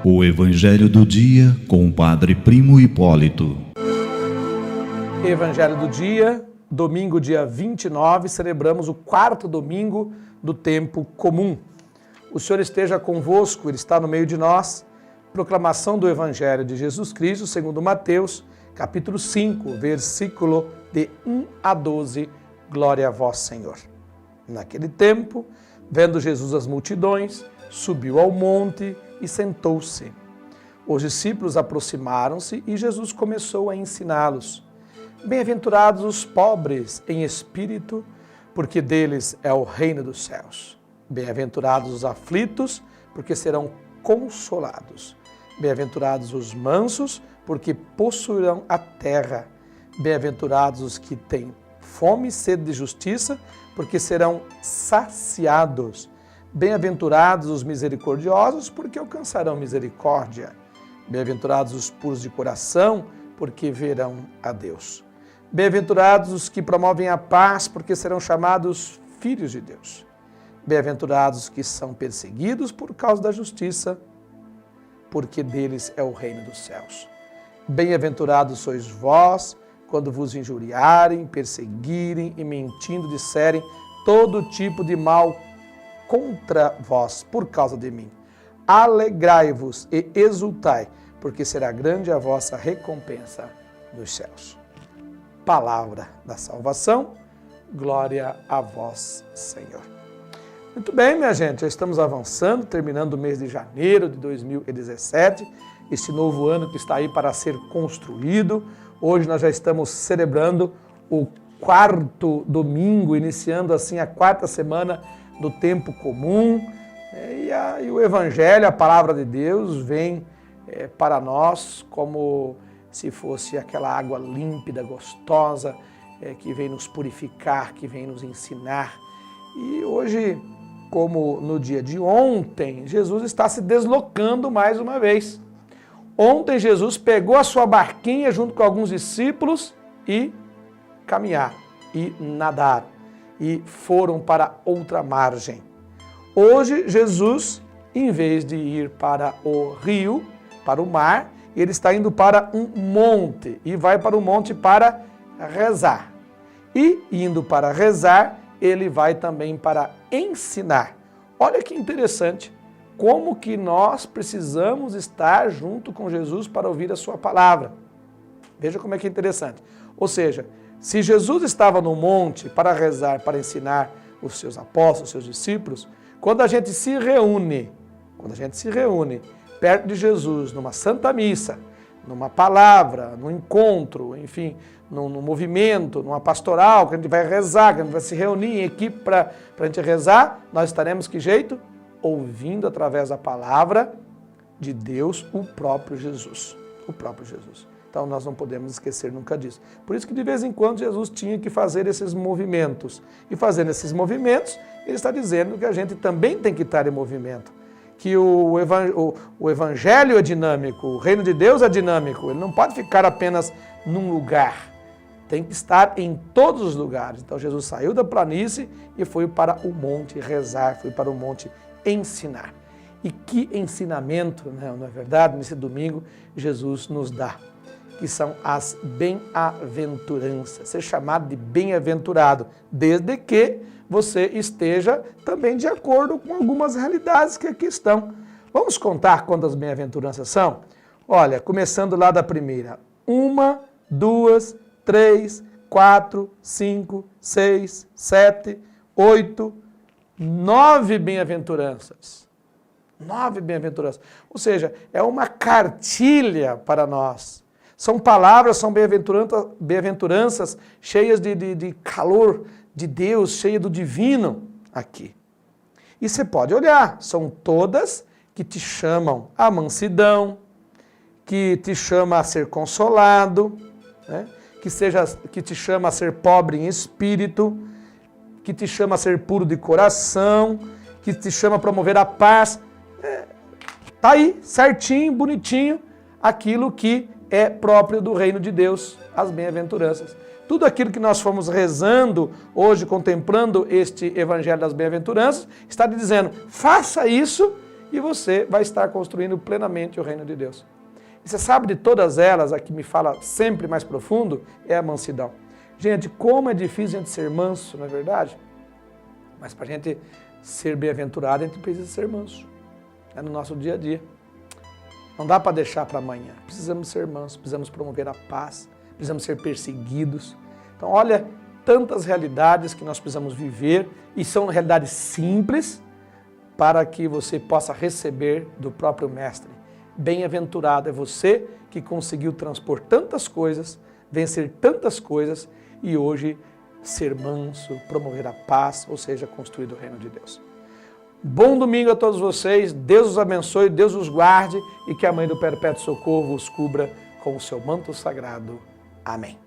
O Evangelho do Dia com o Padre Primo Hipólito. Evangelho do Dia, domingo dia 29, celebramos o quarto domingo do tempo comum. O Senhor esteja convosco, Ele está no meio de nós. Proclamação do Evangelho de Jesus Cristo, segundo Mateus, capítulo 5, versículo de 1 a 12. Glória a vós, Senhor. Naquele tempo, vendo Jesus as multidões, subiu ao monte e sentou-se. Os discípulos aproximaram-se e Jesus começou a ensiná-los. Bem-aventurados os pobres em espírito, porque deles é o reino dos céus. Bem-aventurados os aflitos, porque serão consolados. Bem-aventurados os mansos, porque possuirão a terra. Bem-aventurados os que têm fome e sede de justiça, porque serão saciados. Bem-aventurados os misericordiosos, porque alcançarão misericórdia. Bem-aventurados os puros de coração, porque verão a Deus. Bem-aventurados os que promovem a paz, porque serão chamados filhos de Deus. Bem-aventurados os que são perseguidos por causa da justiça, porque deles é o reino dos céus. Bem-aventurados sois vós, quando vos injuriarem, perseguirem e mentindo disserem todo tipo de mal contra vós, por causa de mim. Alegrai-vos e exultai, porque será grande a vossa recompensa nos céus. Palavra da salvação, glória a vós, Senhor. Muito bem, minha gente, já estamos avançando, terminando o mês de janeiro de 2017, este novo ano que está aí para ser construído. Hoje nós já estamos celebrando o quarto domingo, iniciando assim a quarta semana do tempo comum, e o Evangelho, a Palavra de Deus, vem para nós como se fosse aquela água límpida, gostosa, que vem nos purificar, que vem nos ensinar. E hoje, como no dia de ontem, Jesus está se deslocando mais uma vez. Ontem Jesus pegou a sua barquinha junto com alguns discípulos e caminhar, e nadar. E foram para outra margem. Hoje, Jesus, em vez de ir para o rio, para o mar, ele está indo para um monte e vai para o monte para rezar. E, indo para rezar, ele vai também para ensinar. Olha que interessante, como que nós precisamos estar junto com Jesus para ouvir a sua palavra. Veja como é que é interessante. Ou seja, se Jesus estava no monte para rezar, para ensinar os seus apóstolos, os seus discípulos, quando a gente se reúne perto de Jesus, numa santa missa, numa palavra, num encontro, enfim, num movimento, numa pastoral, que a gente vai rezar, que a gente vai se reunir em equipe para a gente rezar, nós estaremos que jeito? Ouvindo através da palavra de Deus o próprio Jesus. O próprio Jesus. Então, nós não podemos esquecer nunca disso. Por isso que, de vez em quando, Jesus tinha que fazer esses movimentos. E fazendo esses movimentos, ele está dizendo que a gente também tem que estar em movimento. Que o Evangelho é dinâmico, o reino de Deus é dinâmico. Ele não pode ficar apenas num lugar. Tem que estar em todos os lugares. Então, Jesus saiu da planície e foi para o monte rezar, foi para o monte ensinar. E que ensinamento, não é verdade? Nesse domingo, Jesus nos dá, que são as bem-aventuranças. Ser chamado de bem-aventurado, desde que você esteja também de acordo com algumas realidades que aqui estão. Vamos contar quantas bem-aventuranças são? Olha, começando lá da primeira. 1, 2, 3, 4, 5, 6, 7, 8, 9 bem-aventuranças. 9 bem-aventuranças. Ou seja, é uma cartilha para nós. São palavras, são bem-aventuranças cheias de calor de Deus, cheias do divino aqui. E você pode olhar, são todas que te chamam à mansidão, que te chama a ser consolado, né? que te chama a ser pobre em espírito, que te chama a ser puro de coração, que te chama a promover a paz. Está aí, certinho, bonitinho, aquilo que é próprio do reino de Deus, as bem-aventuranças. Tudo aquilo que nós fomos rezando hoje, contemplando este Evangelho das Bem-aventuranças, está lhe dizendo, faça isso e você vai estar construindo plenamente o reino de Deus. E você sabe de todas elas, a que me fala sempre mais profundo, é a mansidão. Gente, como é difícil a gente ser manso, não é verdade? Mas para a gente ser bem-aventurado, a gente precisa ser manso. É no nosso dia a dia. Não dá para deixar para amanhã. Precisamos ser mansos, precisamos promover a paz, precisamos ser perseguidos. Então, olha, tantas realidades que nós precisamos viver, e são realidades simples, para que você possa receber do próprio Mestre. Bem-aventurado é você que conseguiu transpor tantas coisas, vencer tantas coisas, e hoje ser manso, promover a paz, ou seja, construir o reino de Deus. Bom domingo a todos vocês, Deus os abençoe, Deus os guarde e que a Mãe do Perpétuo Socorro os cubra com o seu manto sagrado. Amém.